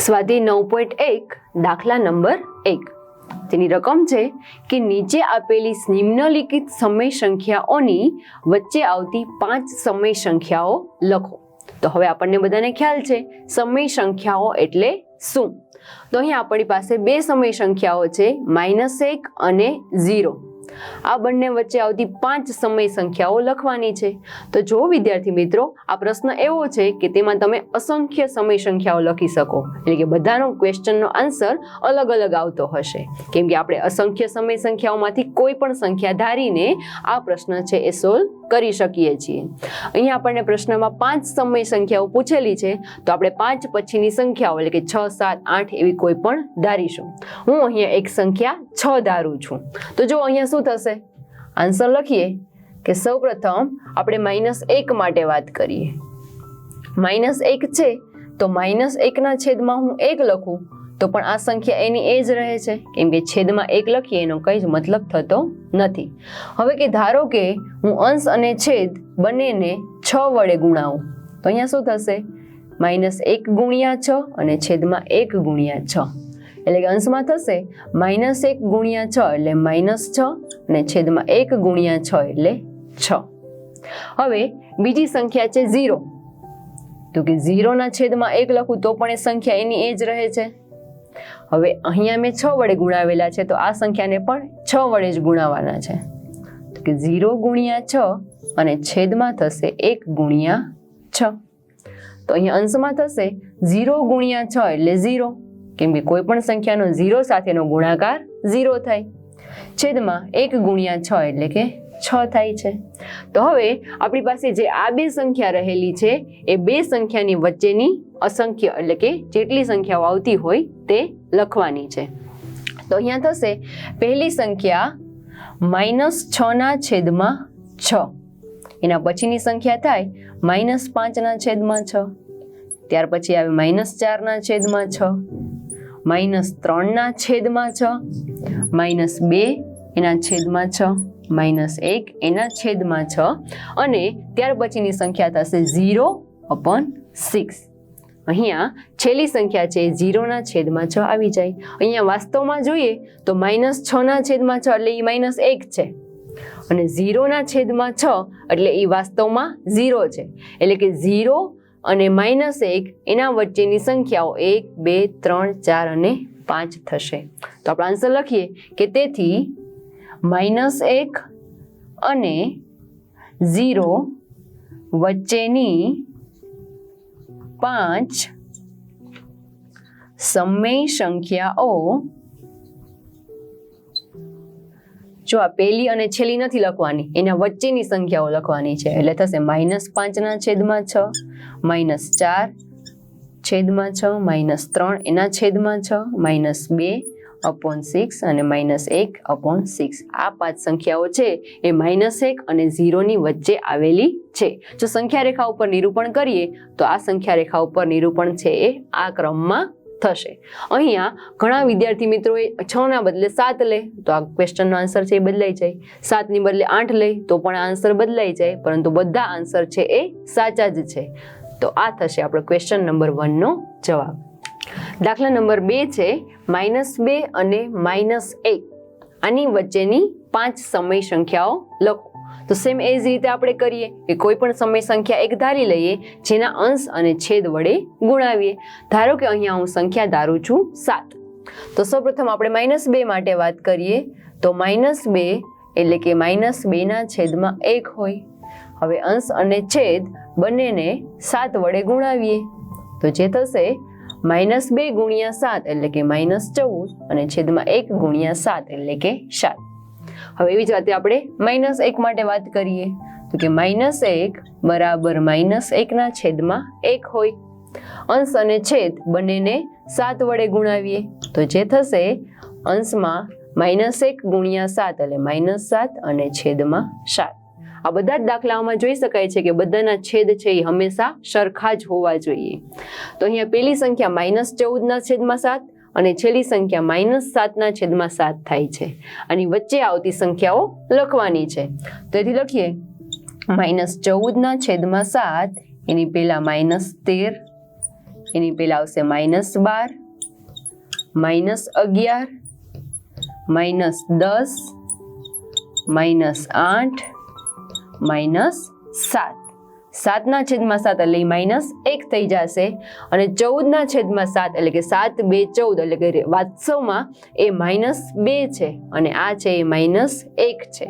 સ્વાધ્યાય 9.1 દાખલા નંબર 1 તેની રકમ છે કે નીચે આપેલી નિમ્નલિખિત સમય સંખ્યાઓની વચ્ચે આવતી 5 સમય સંખ્યાઓ લખો। તો હવે આપણને બધાને ખ્યાલ છે સમય સંખ્યાઓ એટલે શું। તો અહીં આપણી પાસે બે સમય સંખ્યાઓ છે -1 અને 0। આ બંને વચ્ચે આવતી 5 સમય સંખ્યાઓ લખવાની છે। તો જો વિદ્યાર્થી મિત્રો આ પ્રશ્ન એવો છે કે તેમાં તમે અસંખ્ય સમય સંખ્યાઓ લખી શકો, એટલે કે બધાનો ક્વેશ્ચનનો આન્સર અલગ અલગ આવતો હશે, કેમ કે આપણે અસંખ્ય સમય સંખ્યાઓમાંથી કોઈ પણ સંખ્યા ધારીને આ પ્રશ્ન છે એ સોલ્વ કરી શકીએ છીએ। અહીં આપણને પ્રશ્નમાં 5 સમય સંખ્યાઓ પૂછેલી છે, તો આપણે 5 પછીની સંખ્યાઓ એટલે કે 6, 7, 8 એવી કોઈ પણ ધારીશું। હું અહીંયા એક સંખ્યા 6 ધારું છું। તો જો અહીંયા શું થશે, આન્સર લખીએ કે સૌપ્રથમ આપણે -1 માટે વાત કરીએ। -1 છે તો -1 ના છેદમાં હું 1 લખું તો પણ આ સંખ્યા એની એ જ રહે છે, કેમ કે છેદમાં 1 લખીએ એનો કંઈ જ મતલબ થતો નથી। હવે કે ધારો કે હું અંશ અને છેદ બંનેને 6 વડે ગુણાવું તો અહીંયા શું થશે, -1 ગુણ્યા 6 અને છેદમાં 1 ગુણ્યા 6, એટલે કે અંશમાં થશે -1 ગુણ્યા 6 એટલે -6 અને છેદમાં 1 ગુણ્યા 6 એટલે 6। હવે બીજી સંખ્યા છે 0, તો કે 0 ના છેદમાં 1 લખું તો પણ એ સંખ્યા એની એ જ રહે છે। હવે અહીંયા મેં 6 વડે ગુણાવેલા છે તો આ સંખ્યાને પણ 6 વડે જ ગુણાવવાના છે, તો કે 0 ગુણ્યા 6 અને છેદમાં થશે 1 ગુણ્યા 6। તો અહીંયા અંશમાં થશે 0 ગુણ્યા 6 એટલે 0, કેમ કે કોઈ પણ સંખ્યાનો 0 સાથેનો ગુણાકાર 0 થાય, છેદમાં 1 ગુણ્યા 6 એટલે કે 6 થાય છે। તો હવે આપણી પાસે જે આ બે સંખ્યા રહેલી છે એ બે સંખ્યાની વચ્ચેની અસંખ્ય એટલે કે જેટલી સંખ્યાઓ આવતી હોય તે લખવાની છે। તો અહીંયા થશે પહેલી સંખ્યા -6 ના છેદમાં 6, એના પછીની સંખ્યા થાય -5 ના છેદમાં 6, ત્યાર પછી આવે -4 ના છેદમાં 6, -3 ના છેદમાં 6, -2 એના છેદમાં 6, -1 એના છેદમાં 6 અને ત્યાર પછીની સંખ્યા થશે 0/6। અહીંયા છેલ્લી સંખ્યા છે 0 ના છેદમાં 6 આવી જાય। અહીંયા વાસ્તવમાં જોઈએ તો -6 ના છેદમાં 6 એટલે એ -1 છે અને 0 ના છેદમાં 6 એટલે એ વાસ્તવમાં 0 છે, એટલે કે 0 અને -1 એના વચ્ચેની સંખ્યાઓ 1, 2, 3, 4 અને 5 થશે। તો આપણે આન્સર લખીએ કે તેથી -1 અને 0 વચ્ચેની 5 સમય સંખ્યાઓ, જો આ પહેલી અને છેલ્લી નથી લખવાની, એના વચ્ચેની સંખ્યાઓ લખવાની છે, એટલે થશે -5 ના છેદમાં 6, -4 છેદમાં 6, -3 એના છેદમાં 6, -2/6 અને -1/6। આ 5 સંખ્યાઓ છે એ -1 અને 0 ની વચ્ચે આવેલી છે। જો સંખ્યા રેખા ઉપર નિરૂપણ કરીએ તો આ સંખ્યા રેખા ઉપર નિરૂપણ છે એ આ ક્રમમાં થશે। અહીંયા ઘણા વિદ્યાર્થી મિત્રોએ 6 ના બદલે 7 લે તો આ ક્વેશ્ચનનો આન્સર છે એ બદલાઈ જાય, 7 ની બદલે 8 લે તો પણ આન્સર બદલાઈ જાય, પરંતુ બધા આન્સર છે એ સાચા જ છે। તો આ થશે આપણો ક્વેશ્ચન નંબર 1 નો જવાબ। દાખલા નંબર 2 છે -2 અને -1, આની વચ્ચેની 5 સમય સંખ્યાઓ લખો। તો સેમ એ જ રીતે આપણે કરીએ કે કોઈ પણ સમય સંખ્યા એક ધારી લઈએ જેના અંશ અને છેદ વડે ગુણાવીએ। ધારો કે અહીંયા હું સંખ્યા ધારું છું 7, તો સૌપ્રથમ આપણે -2 માટે વાત કરીએ તો -2 એટલે કે -2 ના છેદમાં 1 હોય। હવે અંશ અને છેદ બંનેને 7 વડે ગુણાવીએ તો જે થશે -2 ગુણ્યા 7 એટલે કે -14 અને છેદમાં 1 ગુણ્યા 7 એટલે કે 7। હવે એવી જ રીતે આપણે -1 માટે વાત કરીએ તો કે -1 બરાબર -1 ના છેદમાં 1 હોય। અંશ અને છેદ બંનેને 7 વડે ગુણાવીએ તો જે થશે અંશમાં -1 ગુણ્યા 7 એટલે -7 અને છેદમાં 7। આ બધા જ દાખલાઓમાં જોઈ શકાય છે કે બધાના છેદ છે એ હંમેશા સરખા જ હોવા જોઈએ। તો અહીંયા પહેલી સંખ્યા -14 ના છેદમાં 7 અને છેલ્લી સંખ્યા -7 ના છેદમાં 7 થાય છે। આની વચ્ચે આવતી સંખ્યાઓ લખવાની છે, તેથી લખીએ -14 ના છેદમાં 7, એની પહેલા -13, એની પહેલા આવશે -12, -11, -10, -8, -7. 7 / 7 એટલે -1 થઈ જશે અને 14 / 7 એટલે કે 7 2 14 એટલે કે વાસ્તવમાં એ -2 છે અને આ છે એ -1 છે.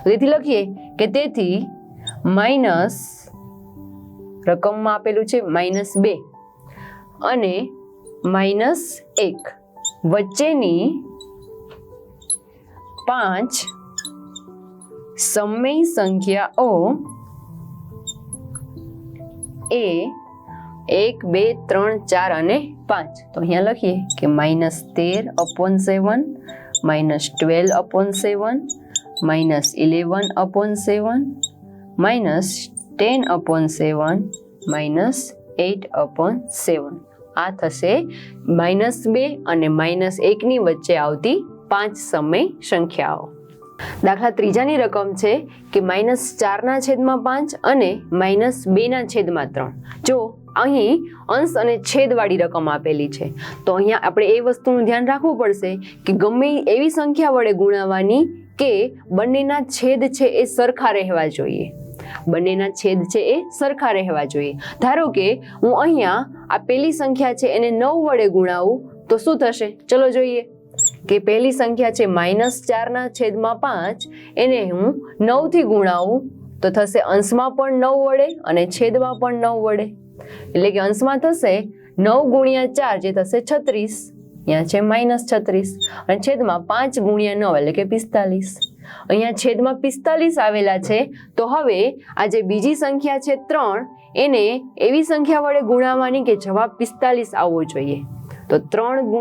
તેથી લખીએ કે તેથી માઇનસ રકમમાં આપેલું છે -2 અને -1 વચ્ચેની 5 સમય સંખ્યાઓ એ 1 2 3 4 અને 5. તો અહીંયા લખીએ કે -13/7, -12/7, -11/7, -10/7, -8/7. આ થશે -2 અને -1 ની વચ્ચે આવતી 5 સમય સંખ્યાઓ. દાખલા ત્રીજાની રકમ છે કે -4/5 અને -2/3. જો અહીં અંશ અને છેદવાળી રકમ આપેલી છે તો અહીંયા આપણે એ વસ્તુનું ધ્યાન રાખવું પડશે કે ગમે એવી સંખ્યા વડે ગુણાવવાની કે બંનેના છેદ છે એ સરખા રહેવા જોઈએ. બંનેના છેદ છે એ સરખા રહેવા જોઈએ. ધારો કે હું અહીંયા આ પેલી સંખ્યા છે એને 9 વડે ગુણાવું તો શું થશે? ચલો જોઈએ કે પહેલી સંખ્યા છે -4/5 એને હું 9 થી ગુણાવું તો થશે અંશમાં પણ 9 વડે અને છેદમાં પણ 9 વડે. એટલે કે અંશમાં થશે 9 × 4 જે થશે 36, અહીંયા છે -36 અને છેદમાં 5 × 9 એટલે કે 45. અહીંયા છેદમાં 45 આવેલા છે તો હવે આ જે બીજી સંખ્યા છે 3 એને એવી સંખ્યા વડે ગુણાવવાની કે જવાબ 45 આવવો જોઈએ. તો 3 ×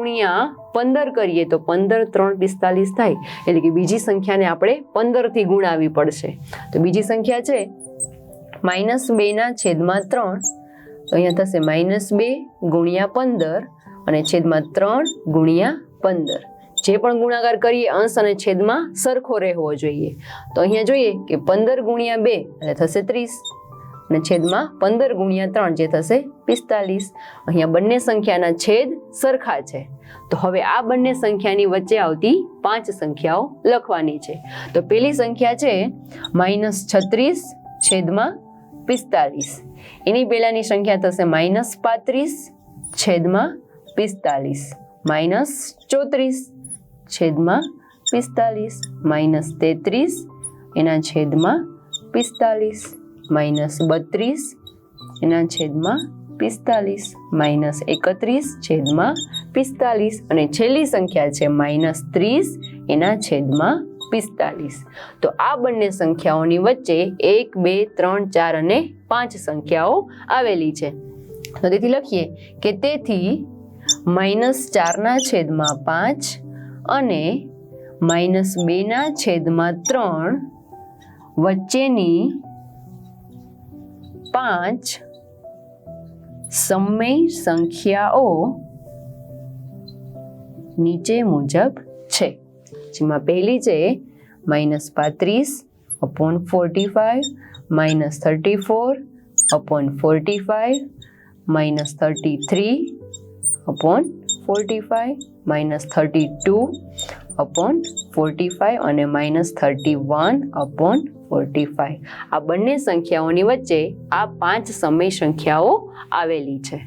15 કરીએ તો 15 × 3 = 45 થાય. એટલે કે બીજી સંખ્યાને આપણે 15 થી ગુણાવવી પડશે. તો બીજી સંખ્યા છે -2/3. તો અહીંયા થશે -2 × 15 અને છેદમાં 3 × 15. જે પણ ગુણાકાર કરીએ અંશ અને છેદમાં સરખો રહેવો જોઈએ. તો અહીંયા જોઈએ કે 15 × 2 એટલે થશે 30 અને છેદમાં 15 × 3 જે થશે 45. અહીંયા બંને સંખ્યાના છેદ સરખા છે. તો હવે આ બંને સંખ્યાની વચ્ચે આવતી 5 સંખ્યાઓ લખવાની છે. તો પેલી સંખ્યા છે -36/45. એની પહેલાની સંખ્યા થશે -35/45, -34/45, -33/45, -32/45, -31/45 અને છેલ્લી સંખ્યા છે -30/45. તો આ બંને સંખ્યાઓની વચ્ચે 1 2 3 4 અને 5 સંખ્યાઓ આવેલી છે. તો તેથી લખીએ કે તેથી -4/5 અને -2/3 વચ્ચેની 5 સમય સંખ્યાઓ નીચે મુજબ છે. જેમાં પહેલી છે -35/45, -34/45, -33/45, -32/45 અને -31/45. આ બંને સંખ્યાઓની વચ્ચે આ 5 સમય સંખ્યાઓ આવેલી છે.